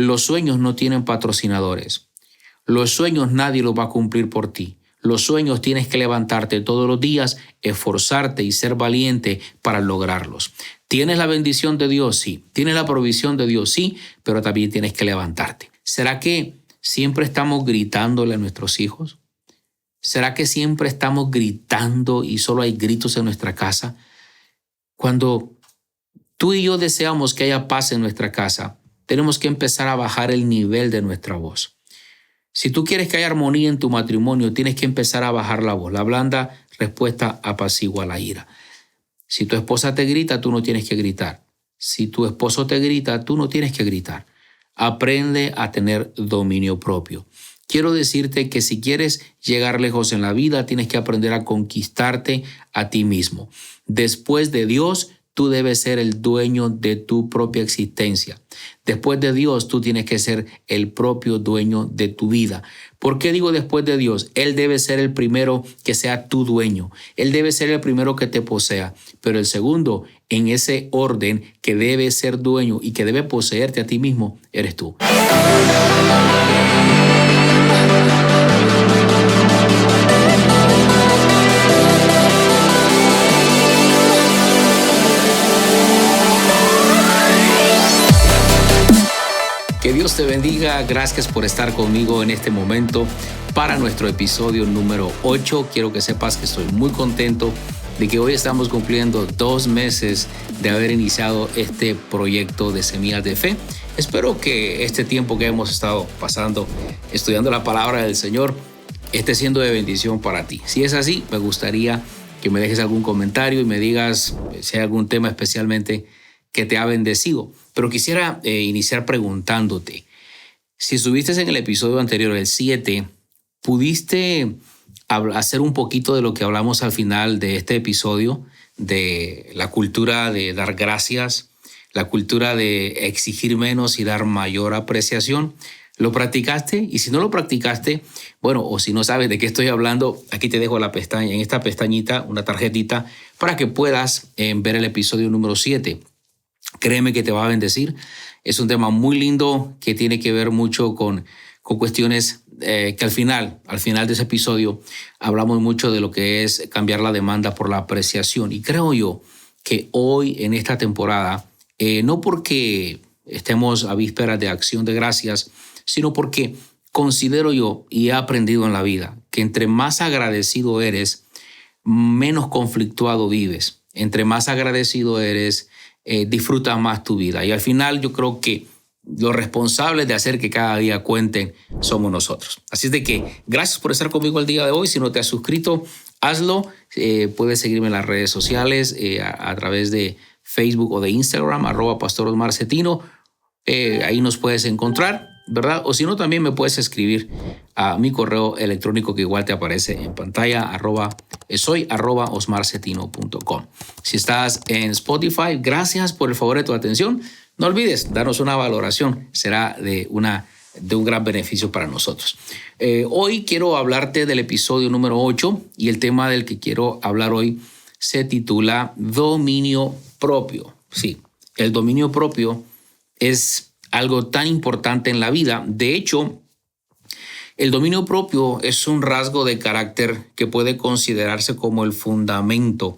Los sueños no tienen patrocinadores. Los sueños nadie los va a cumplir por ti. Los sueños tienes que levantarte todos los días, esforzarte y ser valiente para lograrlos. ¿Tienes la bendición de Dios? Sí. ¿Tienes la provisión de Dios? Sí, pero también tienes que levantarte. ¿Será que siempre estamos gritándole a nuestros hijos? ¿Será que siempre estamos gritando y solo hay gritos en nuestra casa? Cuando tú y yo deseamos que haya paz en nuestra casa, tenemos que empezar a bajar el nivel de nuestra voz. Si tú quieres que haya armonía en tu matrimonio, tienes que empezar a bajar la voz. La blanda respuesta apacigua la ira. Si tu esposa te grita, tú no tienes que gritar. Si tu esposo te grita, tú no tienes que gritar. Aprende a tener dominio propio. Quiero decirte que si quieres llegar lejos en la vida, tienes que aprender a conquistarte a ti mismo. Después de Dios, tú debes ser el dueño de tu propia existencia. Después de Dios, tú tienes que ser el propio dueño de tu vida. ¿Por qué digo después de Dios? Él debe ser el primero que sea tu dueño. Él debe ser el primero que te posea. Pero el segundo, en ese orden que debe ser dueño y que debe poseerte a ti mismo, eres tú. Que Dios te bendiga. Gracias por estar conmigo en este momento para nuestro episodio número 8. Quiero que sepas que estoy muy contento de que hoy estamos cumpliendo 2 meses de haber iniciado este proyecto de Semillas de Fe. Espero que este tiempo que hemos estado pasando estudiando la palabra del Señor esté siendo de bendición para ti. Si es así, me gustaría que me dejes algún comentario y me digas si hay algún tema especialmente que te ha bendecido. Pero quisiera iniciar preguntándote, si estuviste en el episodio anterior, el 7, ¿pudiste hacer un poquito de lo que hablamos al final de este episodio, de la cultura de dar gracias, la cultura de exigir menos y dar mayor apreciación? ¿Lo practicaste? Y si no lo practicaste, bueno, o si no sabes de qué estoy hablando, aquí te dejo la pestaña, en esta pestañita, una tarjetita para que puedas ver el episodio número 7. Créeme que te va a bendecir. Es un tema muy lindo que tiene que ver mucho con cuestiones que al final de ese episodio hablamos mucho de lo que es cambiar la demanda por la apreciación. Y creo yo que hoy en esta temporada, no porque estemos a vísperas de Acción de Gracias, sino porque considero yo y he aprendido en la vida que entre más agradecido eres, menos conflictuado vives. Entre más agradecido eres, disfruta más tu vida. Y al final yo creo que los responsables de hacer que cada día cuenten somos nosotros. Así es de que gracias por estar conmigo el día de hoy. Si no te has suscrito, hazlo. Puedes seguirme en las redes sociales a través de Facebook o de Instagram, @pastorosmarcetino. Ahí nos puedes encontrar, ¿verdad? O si no, también me puedes escribir a mi correo electrónico que igual te aparece en pantalla, soy@osmarcetino.com. Si estás en Spotify, gracias por el favor de tu atención. No olvides darnos una valoración, será de un gran beneficio para nosotros. Hoy quiero hablarte del episodio número 8 y el tema del que quiero hablar hoy se titula Dominio propio. Sí, el dominio propio es algo tan importante en la vida. De hecho, el dominio propio es un rasgo de carácter que puede considerarse como el fundamento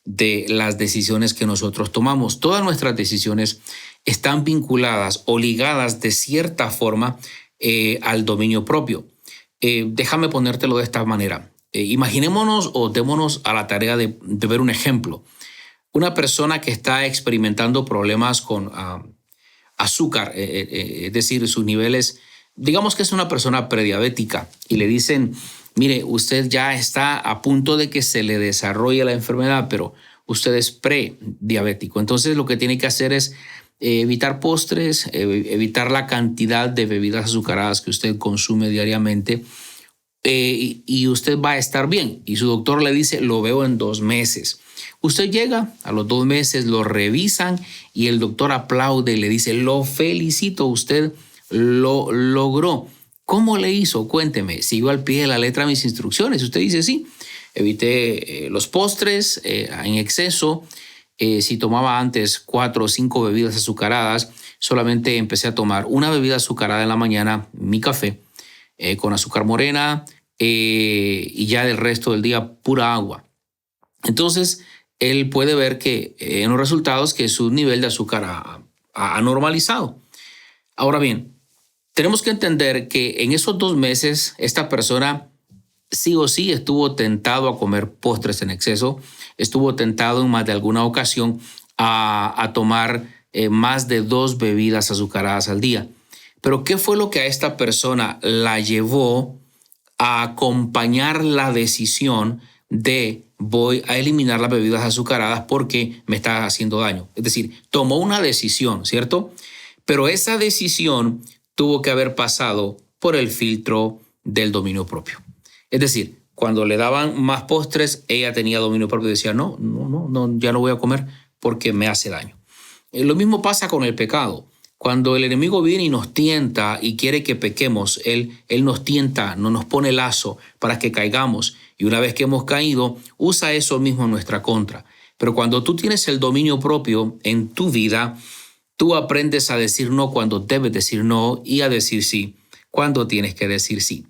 de las decisiones que nosotros tomamos. Todas nuestras decisiones están vinculadas o ligadas de cierta forma al dominio propio. Déjame ponértelo de esta manera. Imaginémonos o démonos a la tarea de ver un ejemplo. Una persona que está experimentando problemas con azúcar, es decir, sus niveles, digamos que es una persona prediabética y le dicen, mire, usted ya está a punto de que se le desarrolle la enfermedad, pero usted es prediabético. Entonces lo que tiene que hacer es evitar postres, evitar la cantidad de bebidas azucaradas que usted consume diariamente y usted va a estar bien. Y su doctor le dice, lo veo en 2 meses. Usted llega, a los 2 meses lo revisan y el doctor aplaude y le dice, lo felicito, usted lo logró. ¿Cómo le hizo? Cuénteme. ¿Siguió al pie de la letra mis instrucciones? Usted dice, sí. Evité los postres en exceso. Si tomaba antes 4 o 5 bebidas azucaradas, solamente empecé a tomar una bebida azucarada en la mañana, mi café, con azúcar morena, y ya del resto del día pura agua. Entonces, él puede ver que en los resultados que su nivel de azúcar ha normalizado. Ahora bien, tenemos que entender que en esos 2 meses esta persona sí o sí estuvo tentado a comer postres en exceso, estuvo tentado en más de alguna ocasión a tomar más de 2 bebidas azucaradas al día. Pero ¿qué fue lo que a esta persona la llevó a acompañar la decisión de voy a eliminar las bebidas azucaradas porque me está haciendo daño? Es decir, tomó una decisión, ¿cierto? Pero esa decisión tuvo que haber pasado por el filtro del dominio propio. Es decir, cuando le daban más postres, ella tenía dominio propio y decía, no, ya no voy a comer porque me hace daño. Lo mismo pasa con el pecado. Cuando el enemigo viene y nos tienta y quiere que pequemos, él nos tienta, no nos pone lazo para que caigamos. Y una vez que hemos caído, usa eso mismo en nuestra contra. Pero cuando tú tienes el dominio propio en tu vida, tú aprendes a decir no cuando debes decir no y a decir sí cuando tienes que decir sí.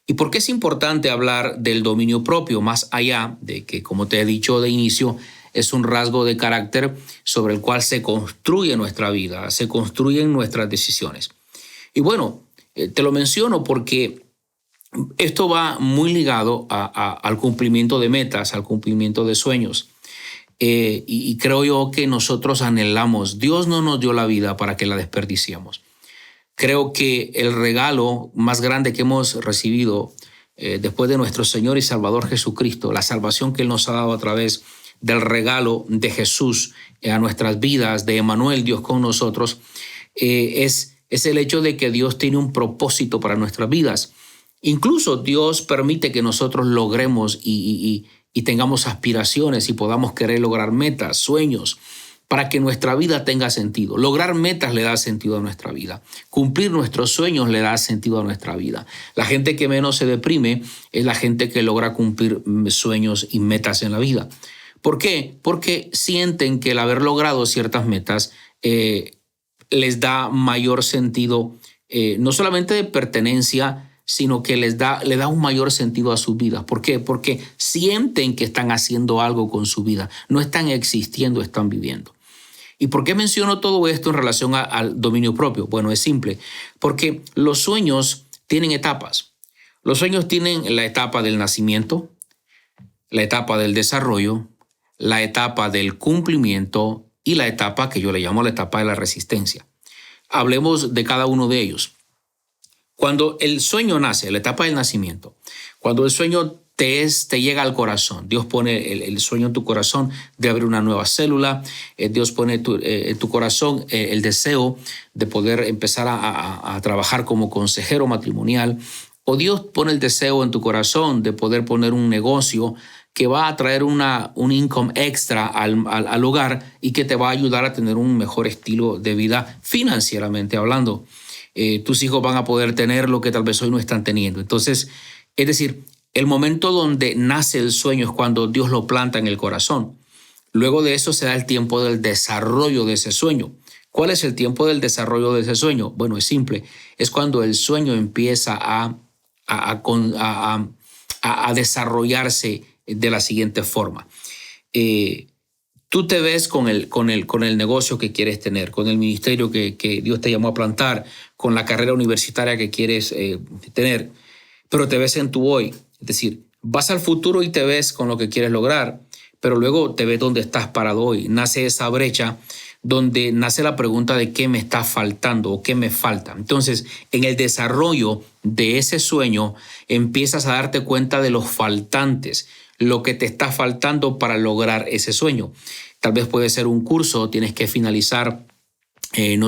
¿Y por qué es importante hablar del dominio propio? Más allá de que, como te he dicho de inicio, es un rasgo de carácter sobre el cual se construye nuestra vida, se construyen nuestras decisiones. Y bueno, te lo menciono porque esto va muy ligado al cumplimiento de metas, al cumplimiento de sueños. Y creo yo que nosotros anhelamos, Dios no nos dio la vida para que la desperdiciemos. Creo que el regalo más grande que hemos recibido después de nuestro Señor y Salvador Jesucristo, la salvación que Él nos ha dado a través del regalo de Jesús a nuestras vidas, de Emmanuel, Dios con nosotros, es el hecho de que Dios tiene un propósito para nuestras vidas. Incluso Dios permite que nosotros logremos y tengamos aspiraciones y podamos querer lograr metas, sueños, para que nuestra vida tenga sentido. Lograr metas le da sentido a nuestra vida. Cumplir nuestros sueños le da sentido a nuestra vida. La gente que menos se deprime es la gente que logra cumplir sueños y metas en la vida. ¿Por qué? Porque sienten que el haber logrado ciertas metas les da mayor sentido, no solamente de pertenencia, sino que le da un mayor sentido a sus vidas. ¿Por qué? Porque sienten que están haciendo algo con su vida. No están existiendo, están viviendo. ¿Y por qué menciono todo esto en relación al dominio propio? Bueno, es simple. Porque los sueños tienen etapas. Los sueños tienen la etapa del nacimiento, la etapa del desarrollo, la etapa del cumplimiento y la etapa que yo le llamo la etapa de la resistencia. Hablemos de cada uno de ellos. Cuando el sueño nace, la etapa del nacimiento, cuando el sueño te llega al corazón, Dios pone el sueño en tu corazón de abrir una nueva célula, Dios pone en tu corazón el deseo de poder empezar a trabajar como consejero matrimonial, o Dios pone el deseo en tu corazón de poder poner un negocio que va a traer un income extra al hogar y que te va a ayudar a tener un mejor estilo de vida financieramente hablando. Tus hijos van a poder tener lo que tal vez hoy no están teniendo. Entonces, es decir, el momento donde nace el sueño es cuando Dios lo planta en el corazón. Luego de eso se da el tiempo del desarrollo de ese sueño. ¿Cuál es el tiempo del desarrollo de ese sueño? Bueno, es simple. Es cuando el sueño empieza a desarrollarse de la siguiente forma. Tú te ves con el negocio que quieres tener, con el ministerio que Dios te llamó a plantar, con la carrera universitaria que quieres tener, pero te ves en tu hoy. Es decir, vas al futuro y te ves con lo que quieres lograr, pero luego te ves donde estás parado hoy. Nace esa brecha donde nace la pregunta de qué me está faltando o qué me falta. Entonces, en el desarrollo de ese sueño, empiezas a darte cuenta de los faltantes, lo que te está faltando para lograr ese sueño. Tal vez puede ser un curso, tienes que finalizar, el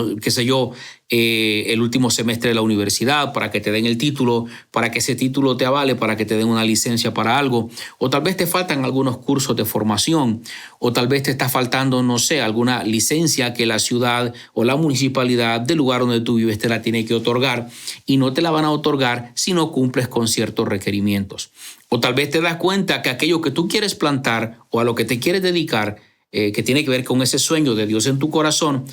último semestre de la universidad para que te den el título, para que ese título te avale, para que te den una licencia para algo. O tal vez te faltan algunos cursos de formación, o tal vez te está faltando, no sé, alguna licencia que la ciudad o la municipalidad del lugar donde tú vives te la tiene que otorgar y no te la van a otorgar si no cumples con ciertos requerimientos. O tal vez te das cuenta que aquello que tú quieres plantar o a lo que te quieres dedicar, que tiene que ver con ese sueño de Dios en tu corazón,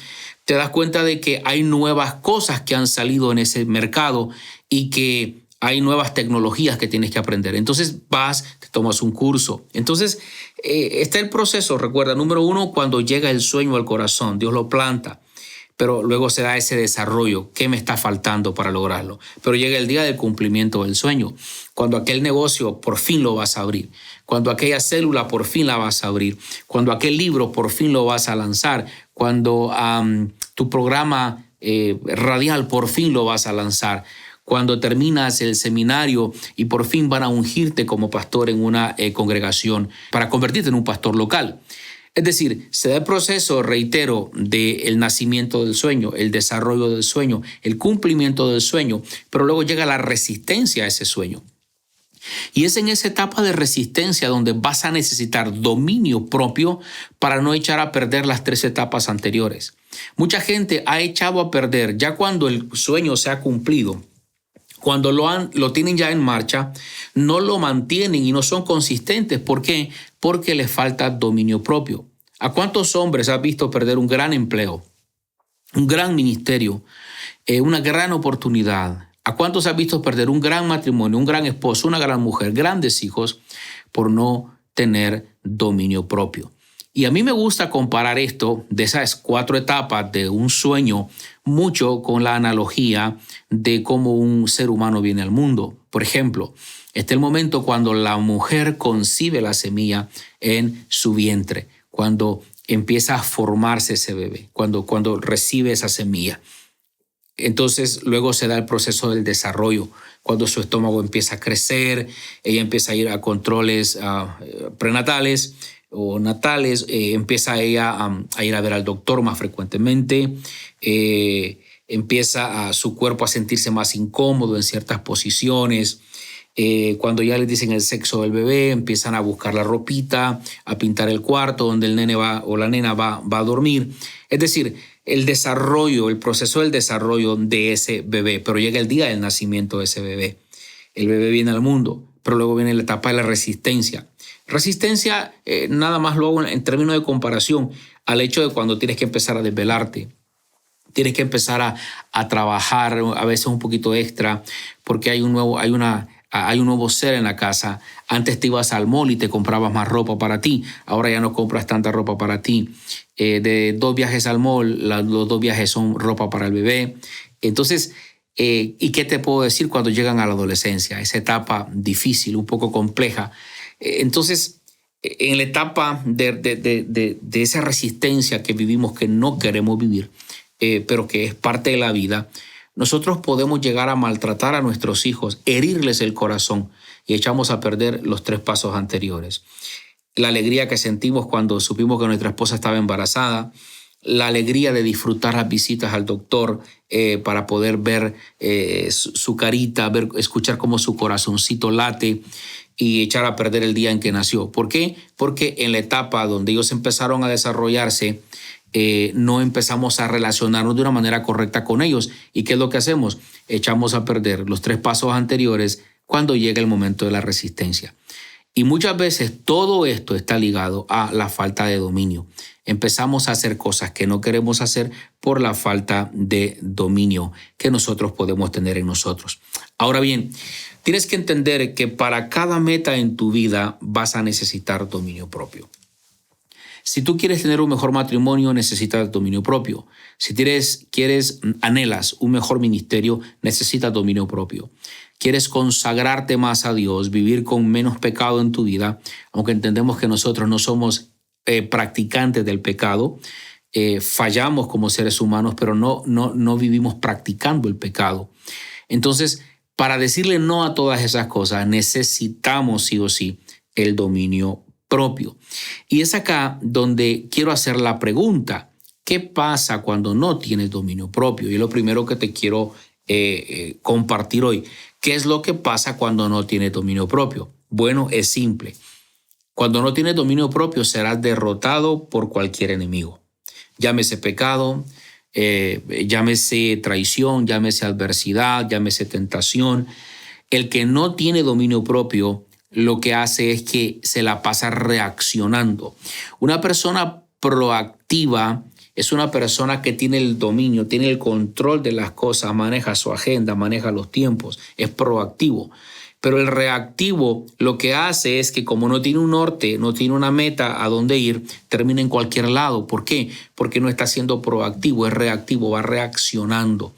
te das cuenta de que hay nuevas cosas que han salido en ese mercado y que hay nuevas tecnologías que tienes que aprender. Entonces vas, te tomas un curso. Entonces está el proceso. Recuerda, número uno, cuando llega el sueño al corazón, Dios lo planta, pero luego se da ese desarrollo. ¿Qué me está faltando para lograrlo? Pero llega el día del cumplimiento del sueño, cuando aquel negocio por fin lo vas a abrir, cuando aquella célula por fin la vas a abrir, cuando aquel libro por fin lo vas a lanzar, cuando tu programa radial por fin lo vas a lanzar, cuando terminas el seminario y por fin van a ungirte como pastor en una congregación para convertirte en un pastor local. Es decir, se da el proceso, reitero, del nacimiento del sueño, el desarrollo del sueño, el cumplimiento del sueño, pero luego llega la resistencia a ese sueño. Y es en esa etapa de resistencia donde vas a necesitar dominio propio para no echar a perder las 3 etapas anteriores. Mucha gente ha echado a perder ya cuando el sueño se ha cumplido. Cuando lo tienen ya en marcha, no lo mantienen y no son consistentes. ¿Por qué? Porque les falta dominio propio. ¿A cuántos hombres has visto perder un gran empleo, un gran ministerio, una gran oportunidad? ¿A cuántos has visto perder un gran matrimonio, un gran esposo, una gran mujer, grandes hijos por no tener dominio propio? Y a mí me gusta comparar esto de esas 4 etapas de un sueño mucho con la analogía de cómo un ser humano viene al mundo. Por ejemplo, este es el momento cuando la mujer concibe la semilla en su vientre, cuando empieza a formarse ese bebé, cuando recibe esa semilla. Entonces luego se da el proceso del desarrollo, cuando su estómago empieza a crecer, ella empieza a ir a controles prenatales o natales, empieza ella a ir a ver al doctor más frecuentemente, empieza su cuerpo a sentirse más incómodo en ciertas posiciones. Cuando ya les dicen el sexo del bebé, empiezan a buscar la ropita, a pintar el cuarto donde el nene va o la nena va a dormir. Es decir, el desarrollo, el proceso del desarrollo de ese bebé, pero llega el día del nacimiento de ese bebé. El bebé viene al mundo, pero luego viene la etapa de la resistencia. Resistencia, nada más lo hago en términos de comparación al hecho de cuando tienes que empezar a desvelarte. Tienes que empezar a trabajar a veces un poquito extra porque hay un nuevo ser en la casa. Antes te ibas al mall y te comprabas más ropa para ti. Ahora ya no compras tanta ropa para ti. De 2 viajes al mall, los 2 viajes son ropa para el bebé. Entonces, ¿y qué te puedo decir cuando llegan a la adolescencia? Esa etapa difícil, un poco compleja. Entonces, en la etapa de esa resistencia que vivimos, que no queremos vivir, pero que es parte de la vida, nosotros podemos llegar a maltratar a nuestros hijos, herirles el corazón y echamos a perder los 3 pasos anteriores. La alegría que sentimos cuando supimos que nuestra esposa estaba embarazada, la alegría de disfrutar las visitas al doctor para poder ver su carita, escuchar cómo su corazoncito late y echar a perder el día en que nació. ¿Por qué? Porque en la etapa donde ellos empezaron a desarrollarse, no empezamos a relacionarnos de una manera correcta con ellos. ¿Y qué es lo que hacemos? Echamos a perder los 3 pasos anteriores cuando llega el momento de la resistencia. Y muchas veces todo esto está ligado a la falta de dominio. Empezamos a hacer cosas que no queremos hacer por la falta de dominio que nosotros podemos tener en nosotros. Ahora bien, tienes que entender que para cada meta en tu vida vas a necesitar dominio propio. Si tú quieres tener un mejor matrimonio, necesitas dominio propio. Si anhelas un mejor ministerio, necesitas dominio propio. Quieres consagrarte más a Dios, vivir con menos pecado en tu vida, aunque entendemos que nosotros no somos practicantes del pecado, fallamos como seres humanos, pero no vivimos practicando el pecado. Entonces, para decirle no a todas esas cosas, necesitamos sí o sí el dominio propio. Y es acá donde quiero hacer la pregunta: ¿qué pasa cuando no tienes dominio propio? Y es lo primero que te quiero compartir hoy. ¿Qué es lo que pasa cuando no tienes dominio propio? Bueno, es simple. Cuando no tienes dominio propio, serás derrotado por cualquier enemigo. Llámese pecado, llámese traición, llámese adversidad, llámese tentación. El que no tiene dominio propio lo que hace es que se la pasa reaccionando. Una persona proactiva es una persona que tiene el dominio, tiene el control de las cosas, maneja su agenda, maneja los tiempos, es proactivo. Pero el reactivo lo que hace es que como no tiene un norte, no tiene una meta a dónde ir, termina en cualquier lado. ¿Por qué? Porque no está siendo proactivo, es reactivo, va reaccionando.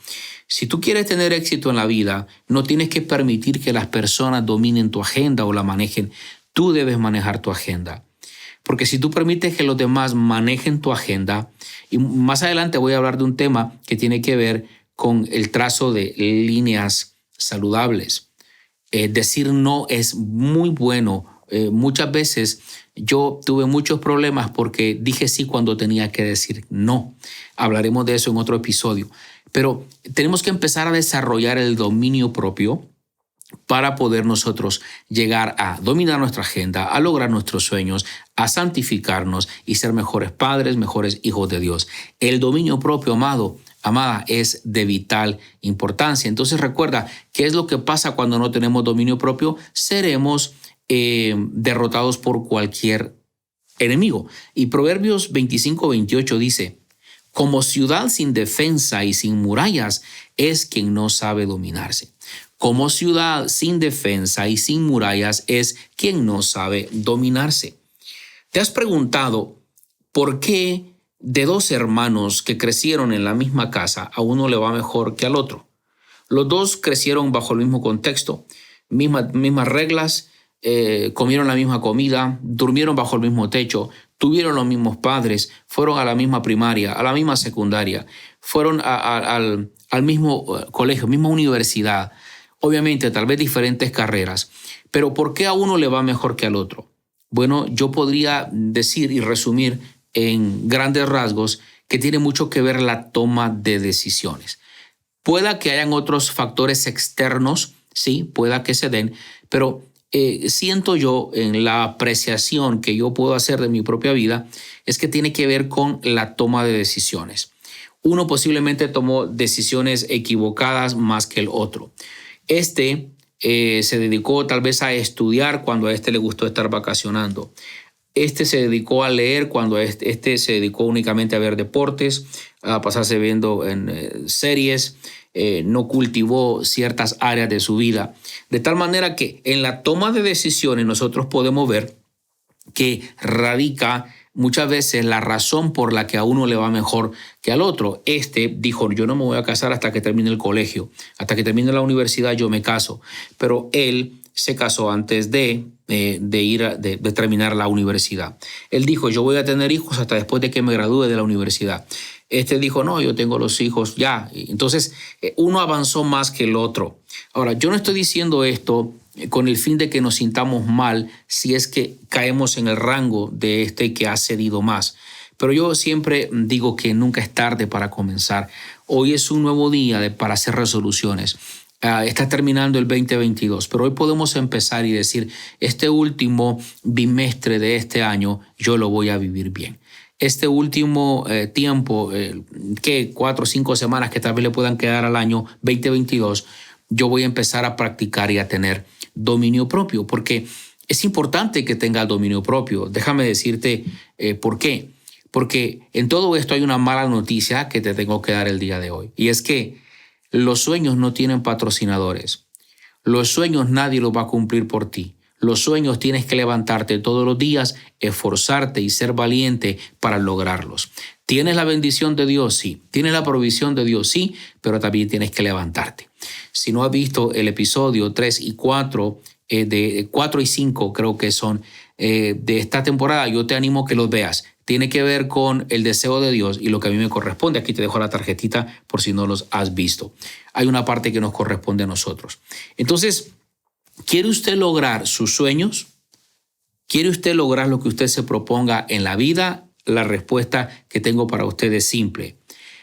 Si tú quieres tener éxito en la vida, no tienes que permitir que las personas dominen tu agenda o la manejen. Tú debes manejar tu agenda. Porque si tú permites que los demás manejen tu agenda, y más adelante voy a hablar de un tema que tiene que ver con el trazo de líneas saludables. Decir no es muy bueno. Muchas veces yo tuve muchos problemas porque dije sí cuando tenía que decir no. Hablaremos de eso en otro episodio. Pero tenemos que empezar a desarrollar el dominio propio para poder nosotros llegar a dominar nuestra agenda, a lograr nuestros sueños, a santificarnos y ser mejores padres, mejores hijos de Dios. El dominio propio, amada, es de vital importancia. Entonces recuerda, ¿qué es lo que pasa cuando no tenemos dominio propio? Seremos derrotados por cualquier enemigo. Y Proverbios 25-28 dice, como ciudad sin defensa y sin murallas es quien no sabe dominarse. Como ciudad sin defensa y sin murallas es quien no sabe dominarse. ¿Te has preguntado por qué de dos hermanos que crecieron en la misma casa a uno le va mejor que al otro? Los dos crecieron bajo el mismo contexto, mismas reglas, comieron la misma comida, durmieron bajo el mismo techo, tuvieron los mismos padres, fueron a la misma primaria, a la misma secundaria, fueron al mismo colegio, misma universidad. Obviamente, tal vez diferentes carreras, pero ¿por qué a uno le va mejor que al otro? Bueno, yo podría decir y resumir en grandes rasgos que tiene mucho que ver la toma de decisiones. Pueda que hayan otros factores externos, sí, pueda que se den, pero siento yo en la apreciación que yo puedo hacer de mi propia vida, es que tiene que ver con la toma de decisiones. Uno posiblemente tomó decisiones equivocadas más que el otro. Se dedicó tal vez a estudiar cuando a le gustó estar vacacionando. Se dedicó a leer cuando se dedicó únicamente a ver deportes, a pasarse viendo en series, no cultivó ciertas áreas de su vida. De tal manera que en la toma de decisiones nosotros podemos ver que radica muchas veces la razón por la que a uno le va mejor que al otro. Dijo, yo no me voy a casar hasta que termine el colegio, hasta que termine la universidad yo me caso. Pero él se casó antes de terminar la universidad. Él dijo, yo voy a tener hijos hasta después de que me gradúe de la universidad. Dijo, no, yo tengo los hijos ya. Entonces, uno avanzó más que el otro. Ahora, yo no estoy diciendo esto con el fin de que nos sintamos mal si es que caemos en el rango de que ha cedido más. Pero yo siempre digo que nunca es tarde para comenzar. Hoy es un nuevo día para hacer resoluciones. Está terminando el 2022, pero hoy podemos empezar y decir, este último bimestre de este año yo lo voy a vivir bien. Este último tiempo, 4 o 5 semanas que tal vez le puedan quedar al año 2022, yo voy a empezar a practicar y a tener dominio propio, porque es importante que tenga dominio propio. Déjame decirte por qué. Porque en todo esto hay una mala noticia que te tengo que dar el día de hoy. Y es que los sueños no tienen patrocinadores. Los sueños nadie los va a cumplir por ti. Los sueños tienes que levantarte todos los días, esforzarte y ser valiente para lograrlos. ¿Tienes la bendición de Dios? Sí. ¿Tienes la provisión de Dios? Sí, pero también tienes que levantarte. Si no has visto el episodio 3 y 4, de 4 y 5 creo que son de esta temporada, yo te animo a que los veas. Tiene que ver con el deseo de Dios y lo que a mí me corresponde. Aquí te dejo la tarjetita por si no los has visto. Hay una parte que nos corresponde a nosotros. Entonces, ¿quiere usted lograr sus sueños? ¿Quiere usted lograr lo que usted se proponga en la vida? La respuesta que tengo para usted es simple.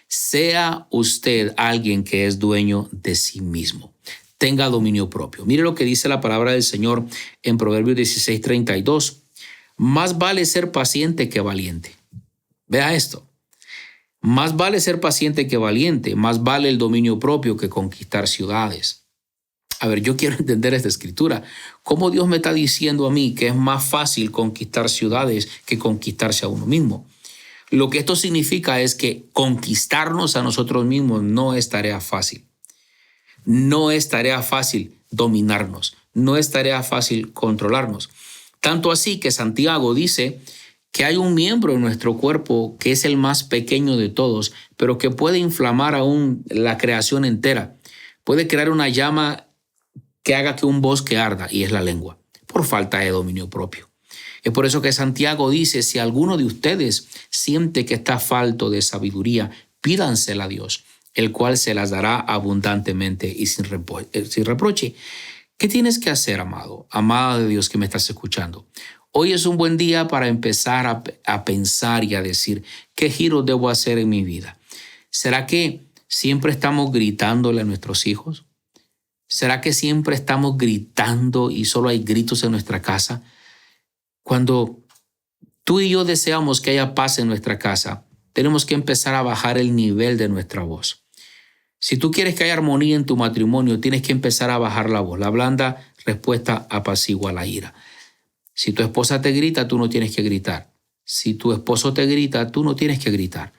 Sea usted alguien que es dueño de sí mismo. Tenga dominio propio. Mire lo que dice la palabra del Señor en Proverbios 16:32. Más vale ser paciente que valiente. Vea esto. Más vale ser paciente que valiente. Más vale el dominio propio que conquistar ciudades. A ver, yo quiero entender esta escritura. ¿Cómo Dios me está diciendo a mí que es más fácil conquistar ciudades que conquistarse a uno mismo? Lo que esto significa es que conquistarnos a nosotros mismos no es tarea fácil. No es tarea fácil dominarnos. No es tarea fácil controlarnos. Tanto así que Santiago dice que hay un miembro en nuestro cuerpo que es el más pequeño de todos, pero que puede inflamar aún la creación entera. Puede crear una llama que haga que un bosque arda, y es la lengua, por falta de dominio propio. Es por eso que Santiago dice, si alguno de ustedes siente que está falto de sabiduría, pídansela a Dios, el cual se las dará abundantemente y sin reproche. ¿Qué tienes que hacer, amado, amada de Dios que me estás escuchando? Hoy es un buen día para empezar a pensar y a decir, ¿qué giro debo hacer en mi vida? ¿Será que siempre estamos gritándole a nuestros hijos? ¿Será que siempre estamos gritando y solo hay gritos en nuestra casa? Cuando tú y yo deseamos que haya paz en nuestra casa, tenemos que empezar a bajar el nivel de nuestra voz. Si tú quieres que haya armonía en tu matrimonio, tienes que empezar a bajar la voz. La blanda respuesta apacigua la ira. Si tu esposa te grita, tú no tienes que gritar. Si tu esposo te grita, tú no tienes que gritar.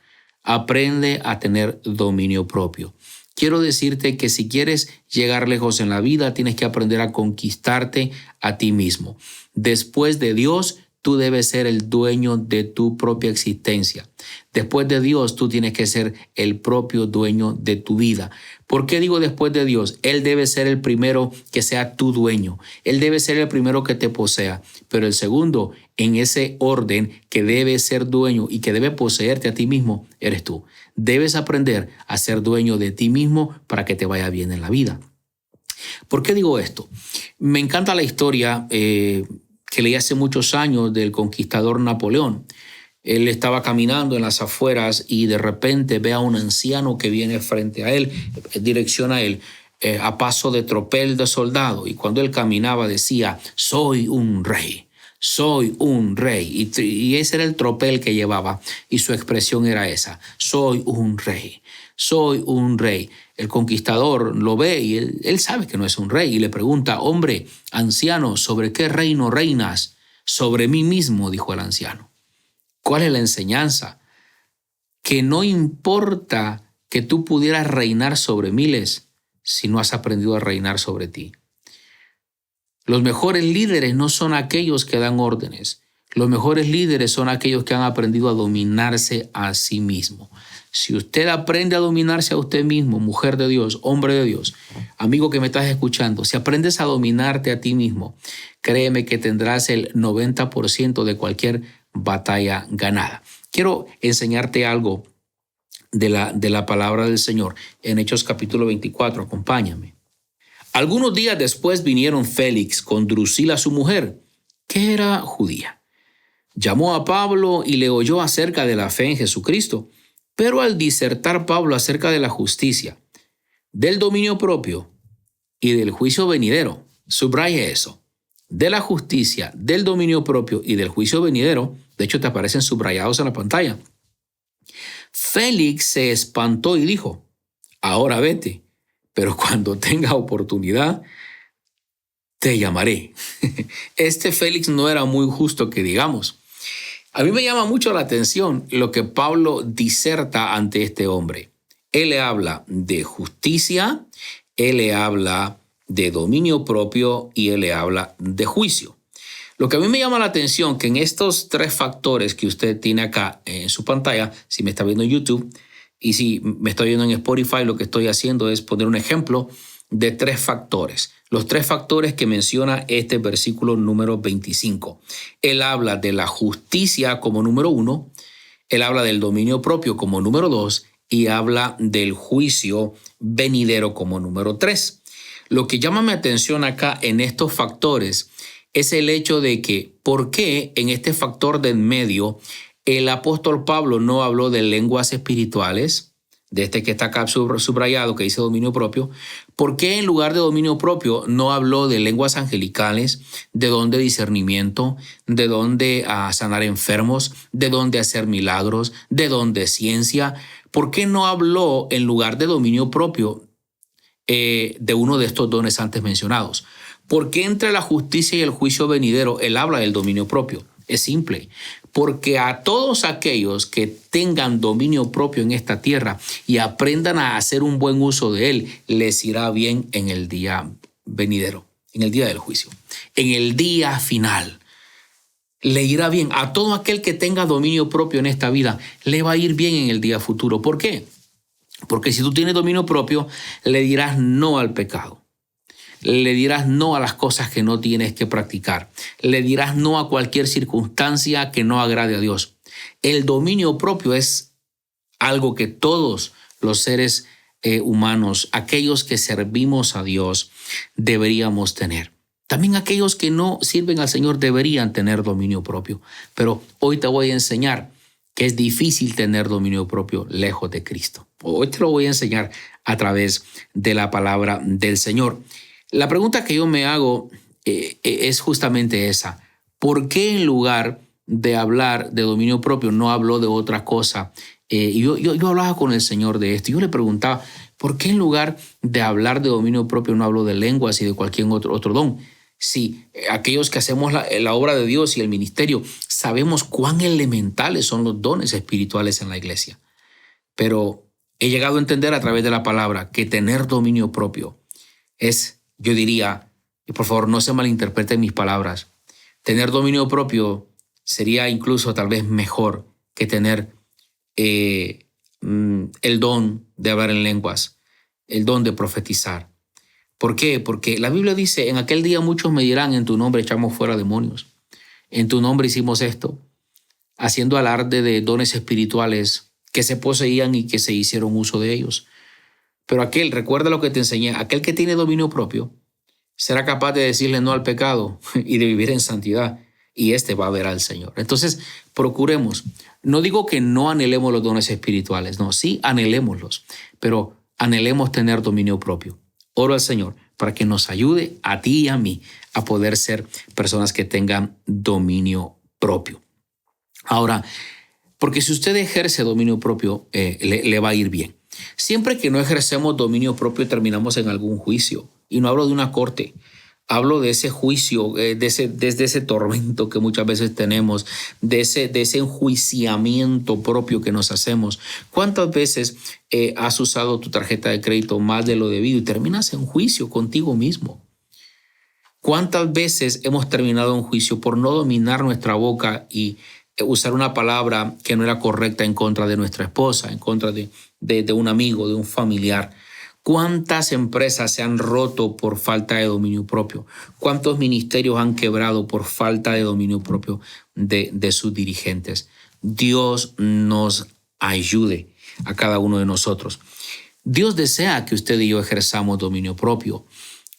Aprende a tener dominio propio. Quiero decirte que si quieres llegar lejos en la vida, tienes que aprender a conquistarte a ti mismo. Después de Dios, tú debes ser el dueño de tu propia existencia. Después de Dios, tú tienes que ser el propio dueño de tu vida. ¿Por qué digo después de Dios? Él debe ser el primero que sea tu dueño. Él debe ser el primero que te posea. Pero el segundo, en ese orden que debe ser dueño y que debe poseerte a ti mismo, eres tú. Debes aprender a ser dueño de ti mismo para que te vaya bien en la vida. ¿Por qué digo esto? Me encanta la historia que leí hace muchos años del conquistador Napoleón. Él estaba caminando en las afueras y de repente ve a un anciano que viene frente a él, dirección a él, a paso de tropel de soldado. Y cuando él caminaba decía, soy un rey. Soy un rey. Y ese era el tropel que llevaba y su expresión era esa. Soy un rey. Soy un rey. El conquistador lo ve y él sabe que no es un rey y le pregunta, hombre, anciano, ¿sobre qué reino reinas? Sobre mí mismo, dijo el anciano. ¿Cuál es la enseñanza? Que no importa que tú pudieras reinar sobre miles si no has aprendido a reinar sobre ti. Los mejores líderes no son aquellos que dan órdenes. Los mejores líderes son aquellos que han aprendido a dominarse a sí mismo. Si usted aprende a dominarse a usted mismo, mujer de Dios, hombre de Dios, amigo que me estás escuchando, si aprendes a dominarte a ti mismo, créeme que tendrás el 90% de cualquier batalla ganada. Quiero enseñarte algo de la palabra del Señor en Hechos capítulo 24. Acompáñame. Algunos días después vinieron Félix con Drusila su mujer, que era judía. Llamó a Pablo y le oyó acerca de la fe en Jesucristo. Pero al disertar Pablo acerca de la justicia, del dominio propio y del juicio venidero, subraya eso, de la justicia, del dominio propio y del juicio venidero, de hecho te aparecen subrayados en la pantalla, Félix se espantó y dijo, ahora vete, pero cuando tenga oportunidad, te llamaré. Este Félix no era muy justo que digamos. A mí me llama mucho la atención lo que Pablo diserta ante este hombre. Él le habla de justicia, él le habla de dominio propio y él le habla de juicio. Lo que a mí me llama la atención que en estos tres factores que usted tiene acá en su pantalla, si me está viendo en YouTube y si me está viendo en Spotify, lo que estoy haciendo es poner un ejemplo de tres factores. Los tres factores que menciona este versículo número 25. Él habla de la justicia como número 1, él habla del dominio propio como número 2 y habla del juicio venidero como número 3. Lo que llama mi atención acá en estos factores es el hecho de que, ¿por qué en este factor de en medio el apóstol Pablo no habló de lenguas espirituales? De este que está acá subrayado, que dice dominio propio, ¿por qué en lugar de dominio propio no habló de lenguas angelicales, de don de discernimiento, de don de sanar enfermos, de don de hacer milagros, de don de ciencia? ¿Por qué no habló en lugar de dominio propio de uno de estos dones antes mencionados? ¿Por qué entre la justicia y el juicio venidero él habla del dominio propio? Es simple, porque a todos aquellos que tengan dominio propio en esta tierra y aprendan a hacer un buen uso de él, les irá bien en el día venidero, en el día del juicio, en el día final. Le irá bien. A todo aquel que tenga dominio propio en esta vida, le va a ir bien en el día futuro. ¿Por qué? Porque si tú tienes dominio propio, le dirás no al pecado. Le dirás no a las cosas que no tienes que practicar. Le dirás no a cualquier circunstancia que no agrade a Dios. El dominio propio es algo que todos los seres humanos, aquellos que servimos a Dios, deberíamos tener. También aquellos que no sirven al Señor deberían tener dominio propio. Pero hoy te voy a enseñar que es difícil tener dominio propio lejos de Cristo. Hoy te lo voy a enseñar a través de la palabra del Señor. La pregunta que yo me hago es justamente esa. ¿Por qué en lugar de hablar de dominio propio no habló de otra cosa? Yo hablaba con el Señor de esto. Yo le preguntaba, ¿por qué en lugar de hablar de dominio propio no habló de lenguas y de cualquier otro don? Sí, aquellos que hacemos la obra de Dios y el ministerio sabemos cuán elementales son los dones espirituales en la iglesia. Pero he llegado a entender a través de la palabra que tener dominio propio es, yo diría, y por favor no se malinterpreten mis palabras, tener dominio propio sería incluso tal vez mejor que tener el don de hablar en lenguas, el don de profetizar. ¿Por qué? Porque la Biblia dice, en aquel día muchos me dirán, en tu nombre echamos fuera demonios, en tu nombre hicimos esto, haciendo alarde de dones espirituales que se poseían y que se hicieron uso de ellos. Pero recuerda lo que te enseñé, aquel que tiene dominio propio será capaz de decirle no al pecado y de vivir en santidad, y va a ver al Señor. Entonces, procuremos. No digo que no anhelemos los dones espirituales, no, sí anhelémoslos, pero anhelemos tener dominio propio. Oro al Señor para que nos ayude a ti y a mí a poder ser personas que tengan dominio propio. Ahora, porque si usted ejerce dominio propio, le va a ir bien. Siempre que no ejercemos dominio propio, terminamos en algún juicio. Y no hablo de una corte. Hablo de ese juicio, desde ese tormento que muchas veces tenemos, de ese enjuiciamiento propio que nos hacemos. ¿Cuántas veces has usado tu tarjeta de crédito más de lo debido y terminas en juicio contigo mismo? ¿Cuántas veces hemos terminado en juicio por no dominar nuestra boca y usar una palabra que no era correcta en contra de nuestra esposa, en contra de un amigo, de un familiar? ¿Cuántas empresas se han roto por falta de dominio propio? ¿Cuántos ministerios han quebrado por falta de dominio propio de sus dirigentes? Dios nos ayude a cada uno de nosotros. Dios desea que usted y yo ejerzamos dominio propio.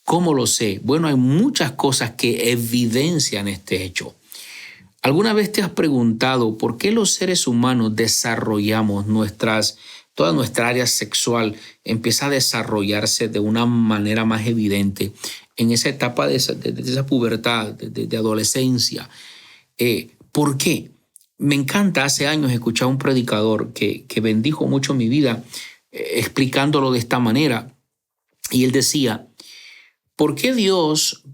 ¿Cómo lo sé? Bueno, hay muchas cosas que evidencian este hecho. ¿Alguna vez te has preguntado por qué los seres humanos desarrollamos toda nuestra área sexual empieza a desarrollarse de una manera más evidente en esa etapa de esa pubertad, de adolescencia? ¿Por qué? Me encanta, hace años escuché a un predicador que bendijo mucho mi vida explicándolo de esta manera. Y él decía, ¿por qué Dios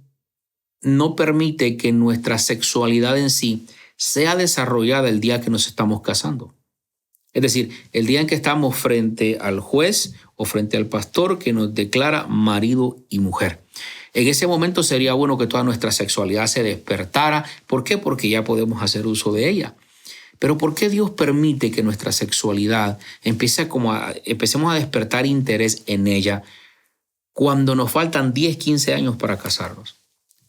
no permite que nuestra sexualidad en sí sea desarrollada el día que nos estamos casando? Es decir, el día en que estamos frente al juez o frente al pastor que nos declara marido y mujer. En ese momento sería bueno que toda nuestra sexualidad se despertara. ¿Por qué? Porque ya podemos hacer uso de ella. Pero ¿por qué Dios permite que nuestra sexualidad empecemos a despertar interés en ella cuando nos faltan 10, 15 años para casarnos?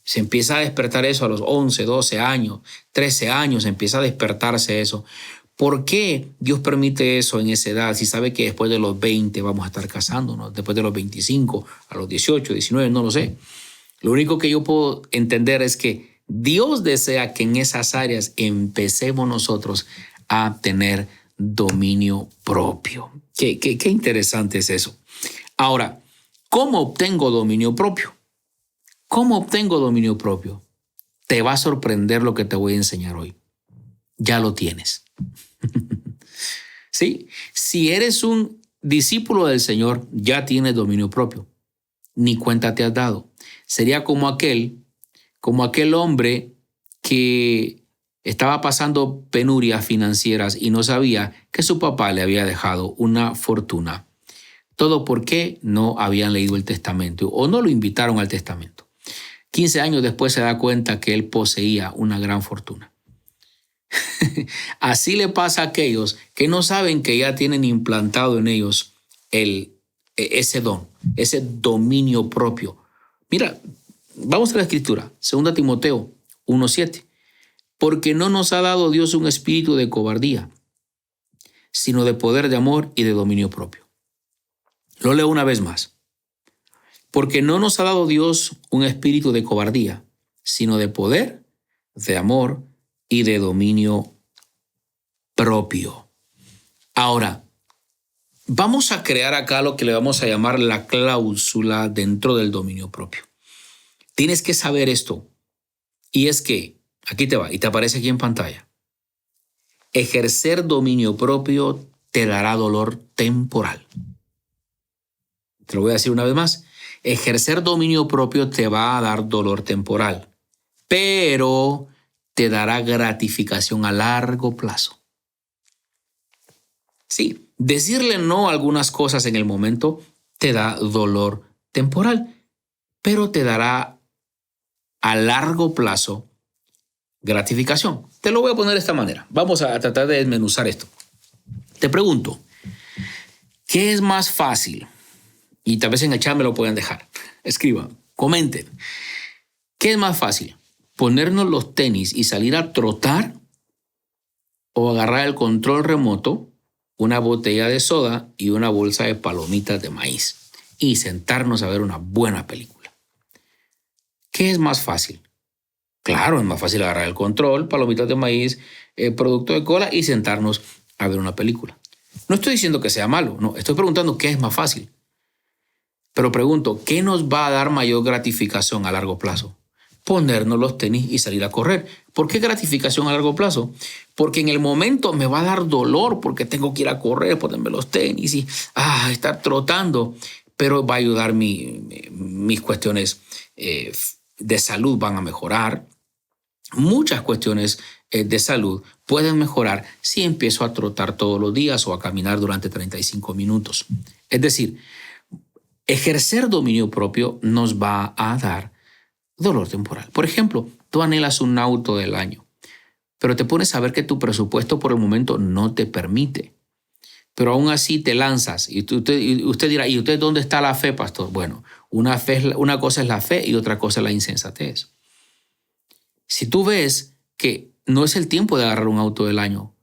Se empieza a despertar eso a los 11, 12 años, 13 años, empieza a despertarse eso. ¿Por qué Dios permite eso en esa edad si sabe que después de los 20 vamos a estar casándonos? Después de los 25, a los 18, 19, no lo sé. Lo único que yo puedo entender es que Dios desea que en esas áreas empecemos nosotros a tener dominio propio. Qué interesante es eso. Ahora, ¿cómo obtengo dominio propio? ¿Cómo obtengo dominio propio? Te va a sorprender lo que te voy a enseñar hoy. Ya lo tienes. ¿Sí? Si eres un discípulo del Señor, ya tienes dominio propio. Ni cuenta te has dado. Sería como aquel hombre que estaba pasando penurias financieras y no sabía que su papá le había dejado una fortuna. Todo porque no habían leído el testamento o no lo invitaron al testamento. 15 años después se da cuenta que él poseía una gran fortuna. Así le pasa a aquellos que no saben que ya tienen implantado en ellos ese don, ese dominio propio. Mira, vamos a la escritura, 2 Timoteo 1:7. Porque no nos ha dado Dios un espíritu de cobardía, sino de poder, de amor y de dominio propio. Lo leo una vez más. Porque no nos ha dado Dios un espíritu de cobardía, sino de poder, de amor y de dominio propio. Ahora, vamos a crear acá lo que le vamos a llamar la cláusula dentro del dominio propio. Tienes que saber esto. Y es que, aquí te va, y te aparece aquí en pantalla. Ejercer dominio propio te dará dolor temporal. Te lo voy a decir una vez más. Ejercer dominio propio te va a dar dolor temporal, pero te dará gratificación a largo plazo. Sí, decirle no a algunas cosas en el momento te da dolor temporal, pero te dará a largo plazo gratificación. Te lo voy a poner de esta manera. Vamos a tratar de desmenuzar esto. Te pregunto, ¿qué es más fácil? Y tal vez en el chat me lo pueden dejar. Escriban, comenten. ¿Qué es más fácil? ¿Ponernos los tenis y salir a trotar? ¿O agarrar el control remoto, una botella de soda y una bolsa de palomitas de maíz y sentarnos a ver una buena película? ¿Qué es más fácil? Claro, es más fácil agarrar el control, palomitas de maíz, producto de cola y sentarnos a ver una película. No estoy diciendo que sea malo, no, estoy preguntando qué es más fácil. Pero pregunto, ¿qué nos va a dar mayor gratificación a largo plazo? Ponernos los tenis y salir a correr. ¿Por qué gratificación a largo plazo? Porque en el momento me va a dar dolor porque tengo que ir a correr, ponerme los tenis y estar trotando, pero va a ayudar mis cuestiones de salud van a mejorar. Muchas cuestiones de salud pueden mejorar si empiezo a trotar todos los días o a caminar durante 35 minutos. Es decir, ejercer dominio propio nos va a dar dolor temporal. Por ejemplo, tú anhelas un auto del año, pero te pones a ver que tu presupuesto por el momento no te permite. Pero aún así te lanzas y usted dirá, ¿y usted dónde está la fe, pastor? Bueno, una cosa es la fe y otra cosa es la insensatez. Si tú ves que no es el tiempo de agarrar un auto del año,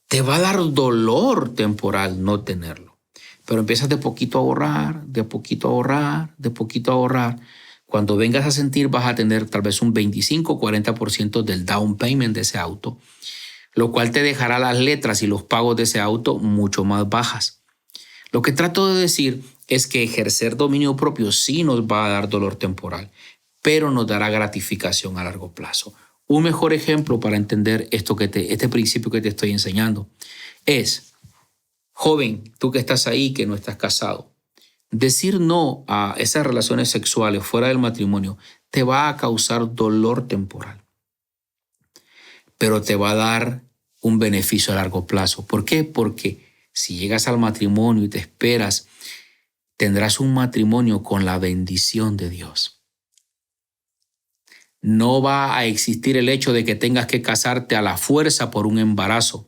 te va a dar dolor temporal no tenerlo. Pero empiezas de poquito a ahorrar, de poquito a ahorrar, de poquito a ahorrar. Cuando vengas a sentir vas a tener tal vez un 25-40% del down payment de ese auto, lo cual te dejará las letras y los pagos de ese auto mucho más bajas. Lo que trato de decir es que ejercer dominio propio sí nos va a dar dolor temporal, pero nos dará gratificación a largo plazo. Un mejor ejemplo para entender este principio que te estoy enseñando es, joven, tú que estás ahí, que no estás casado, decir no a esas relaciones sexuales fuera del matrimonio te va a causar dolor temporal, pero te va a dar un beneficio a largo plazo. ¿Por qué? Porque si llegas al matrimonio y te esperas, tendrás un matrimonio con la bendición de Dios. No va a existir el hecho de que tengas que casarte a la fuerza por un embarazo,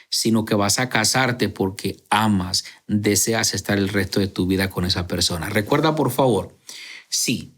sino que vas a casarte porque amas, deseas estar el resto de tu vida con esa persona. Recuerda, por favor, sí,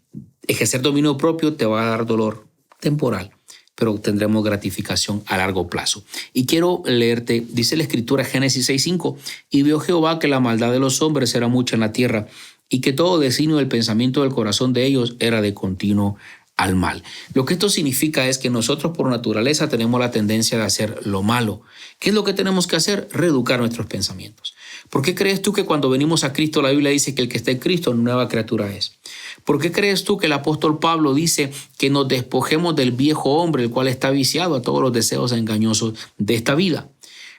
ejercer dominio propio te va a dar dolor temporal, pero tendremos gratificación a largo plazo. Y quiero leerte, dice la Escritura, Génesis 6:5, y vio Jehová que la maldad de los hombres era mucha en la tierra, y que todo designio del pensamiento del corazón de ellos era de continuo al mal. Lo que esto significa es que nosotros por naturaleza tenemos la tendencia de hacer lo malo. ¿Qué es lo que tenemos que hacer? Reeducar nuestros pensamientos. ¿Por qué crees tú que cuando venimos a Cristo la Biblia dice que el que está en Cristo nueva criatura es? ¿Por qué crees tú que el apóstol Pablo dice que nos despojemos del viejo hombre, el cual está viciado a todos los deseos engañosos de esta vida?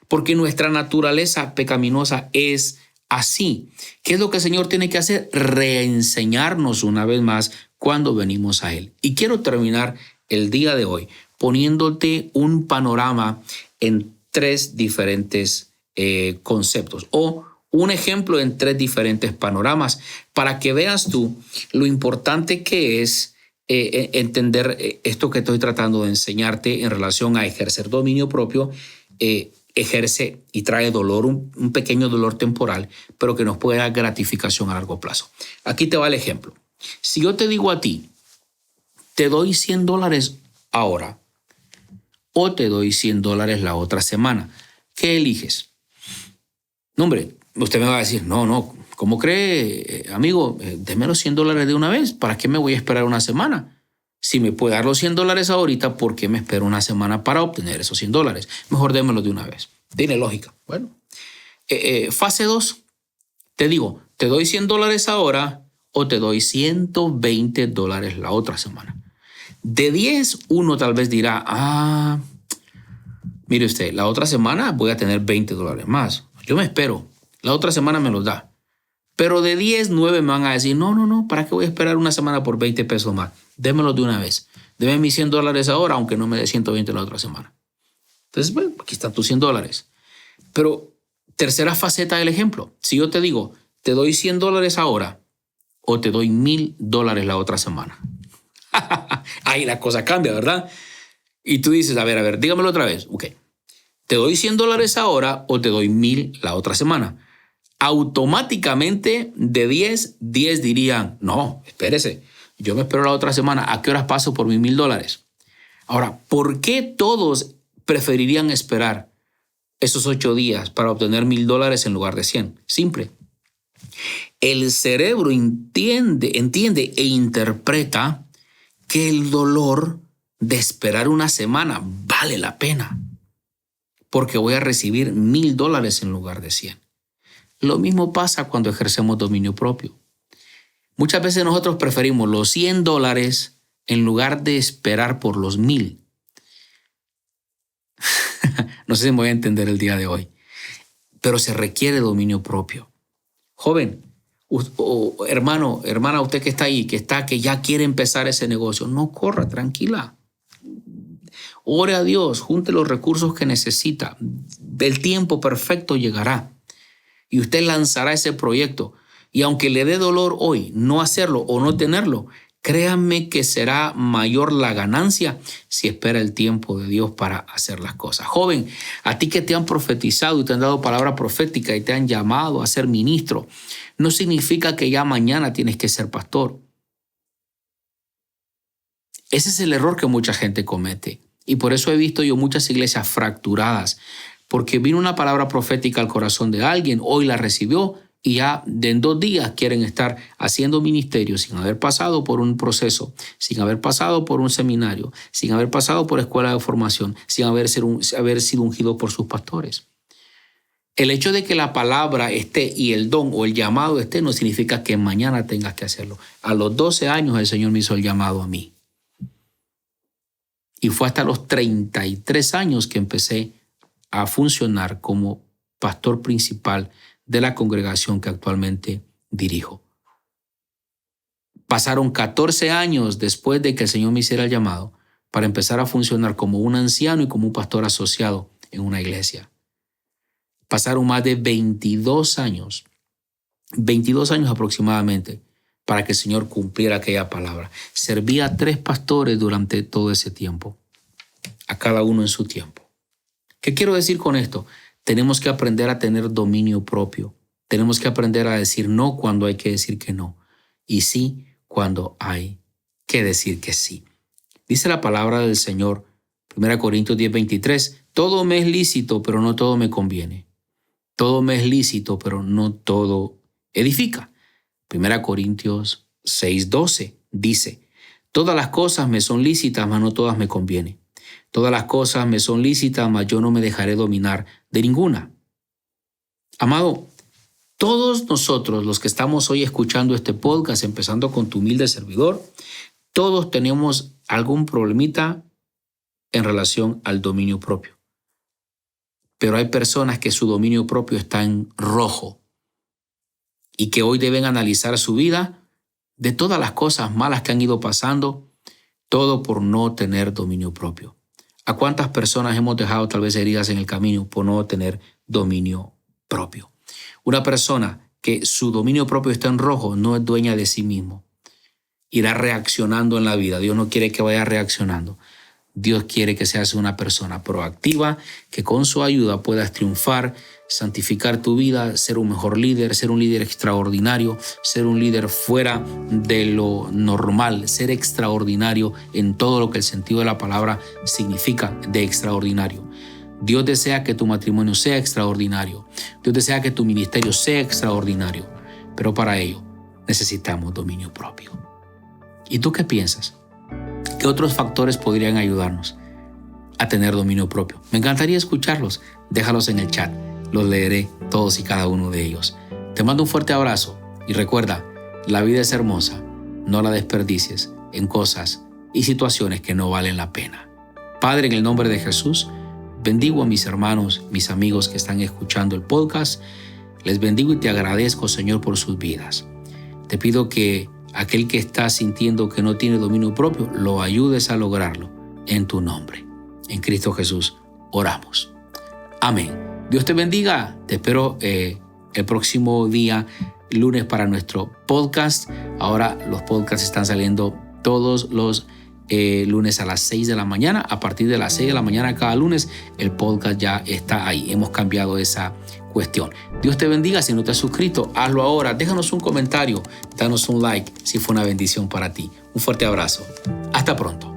Porque nuestra naturaleza pecaminosa es así. ¿Qué es lo que el Señor tiene que hacer? Reenseñarnos una vez más cuando venimos a Él. Y quiero terminar el día de hoy poniéndote un panorama en tres diferentes conceptos o un ejemplo en tres diferentes panoramas para que veas tú lo importante que es entender esto que estoy tratando de enseñarte en relación a ejercer dominio propio. Ejerce y trae dolor, un pequeño dolor temporal, pero que nos puede dar gratificación a largo plazo. Aquí te va el ejemplo. Si yo te digo a ti, te doy $100 ahora o te doy $100 la otra semana, ¿qué eliges? No, hombre, usted me va a decir, no, ¿cómo cree, amigo? Deme los $100 de una vez. ¿Para qué me voy a esperar una semana? Si me puede dar los $100 ahorita, ¿por qué me espero una semana para obtener esos $100? Mejor démelo de una vez. Tiene lógica. Bueno, fase 2. Te digo, te doy $100 ahora o te doy $120 la otra semana. De 10, uno tal vez dirá, mire usted, la otra semana voy a tener $20 más. Yo me espero. La otra semana me los da. Pero de 10, 9 me van a decir, no, ¿para qué voy a esperar una semana por 20 pesos más? Démelo de una vez. Deme mis $100 ahora, aunque no me dé 120 la otra semana. Entonces, bueno, aquí están tus $100. Pero tercera faceta del ejemplo. Si yo te digo, te doy $100 ahora o te doy $1,000 la otra semana. Ahí la cosa cambia, ¿verdad? Y tú dices, a ver, dígamelo otra vez. Ok. Te doy $100 ahora o te doy 1,000 la otra semana. Automáticamente de 10 dirían, no, espérese, yo me espero la otra semana. ¿A qué horas paso por mis $1,000? Ahora, ¿por qué todos preferirían esperar esos 8 días para obtener $1,000 en lugar de 100? Simple. El cerebro entiende e interpreta que el dolor de esperar una semana vale la pena porque voy a recibir $1,000 en lugar de 100. Lo mismo pasa cuando ejercemos dominio propio. Muchas veces nosotros preferimos los $100 en lugar de esperar por los 1,000. No sé si me voy a entender el día de hoy, pero se requiere dominio propio. Joven, hermana, usted que está ahí, que ya quiere empezar ese negocio, no corra, tranquila. Ore a Dios, junte los recursos que necesita. El tiempo perfecto llegará y usted lanzará ese proyecto. Y aunque le dé dolor hoy no hacerlo o no tenerlo, créanme que será mayor la ganancia si espera el tiempo de Dios para hacer las cosas. Joven, a ti que te han profetizado y te han dado palabra profética y te han llamado a ser ministro, no significa que ya mañana tienes que ser pastor. Ese es el error que mucha gente comete. Y por eso he visto yo muchas iglesias fracturadas, porque vino una palabra profética al corazón de alguien, hoy la recibió y ya en 2 días quieren estar haciendo ministerio sin haber pasado por un proceso, sin haber pasado por un seminario, sin haber pasado por escuela de formación, sin haber sido ungido por sus pastores. El hecho de que la palabra esté y el don o el llamado esté no significa que mañana tengas que hacerlo. A los 12 años el Señor me hizo el llamado a mí. Y fue hasta los 33 años que empecé a funcionar como pastor principal de la congregación que actualmente dirijo. Pasaron 14 años después de que el Señor me hiciera el llamado para empezar a funcionar como un anciano y como un pastor asociado en una iglesia. Pasaron más de 22 años aproximadamente para que el Señor cumpliera aquella palabra. Serví a 3 pastores durante todo ese tiempo, a cada uno en su tiempo. ¿Qué quiero decir con esto? Tenemos que aprender a tener dominio propio. Tenemos que aprender a decir no cuando hay que decir que no y sí cuando hay que decir que sí. Dice la palabra del Señor, 1 Corintios 10:23, todo me es lícito, pero no todo me conviene. Todo me es lícito, pero no todo edifica. 1 Corintios 6:12 dice, todas las cosas me son lícitas, mas no todas me convienen. Todas las cosas me son lícitas, mas yo no me dejaré dominar de ninguna. Amado, todos nosotros los que estamos hoy escuchando este podcast, empezando con tu humilde servidor, todos tenemos algún problemita en relación al dominio propio. Pero hay personas que su dominio propio está en rojo y que hoy deben analizar su vida de todas las cosas malas que han ido pasando, todo por no tener dominio propio. ¿A cuántas personas hemos dejado tal vez heridas en el camino por no tener dominio propio? Una persona que su dominio propio está en rojo no es dueña de sí mismo. Irá reaccionando en la vida. Dios no quiere que vaya reaccionando. Dios quiere que seas una persona proactiva, que con su ayuda puedas triunfar, santificar tu vida, ser un mejor líder, ser un líder extraordinario, ser un líder fuera de lo normal, ser extraordinario en todo lo que el sentido de la palabra significa de extraordinario. Dios desea que tu matrimonio sea extraordinario. Dios desea que tu ministerio sea extraordinario. Pero para ello necesitamos dominio propio. ¿Y tú qué piensas? ¿Qué otros factores podrían ayudarnos a tener dominio propio? Me encantaría escucharlos. Déjalos en el chat. Los leeré todos y cada uno de ellos. Te mando un fuerte abrazo y recuerda, la vida es hermosa. No la desperdicies en cosas y situaciones que no valen la pena. Padre, en el nombre de Jesús, bendigo a mis hermanos, mis amigos que están escuchando el podcast. Les bendigo y te agradezco, Señor, por sus vidas. Te pido que aquel que está sintiendo que no tiene dominio propio, lo ayudes a lograrlo en tu nombre. En Cristo Jesús oramos. Amén. Dios te bendiga. Te espero el próximo día, lunes, para nuestro podcast. Ahora los podcasts están saliendo todos los lunes a las 6 de la mañana. A partir de las 6 de la mañana cada lunes, el podcast ya está ahí. Hemos cambiado esa cuestión. Dios te bendiga. Si no te has suscrito, hazlo ahora. Déjanos un comentario, danos un like si fue una bendición para ti. Un fuerte abrazo. Hasta pronto.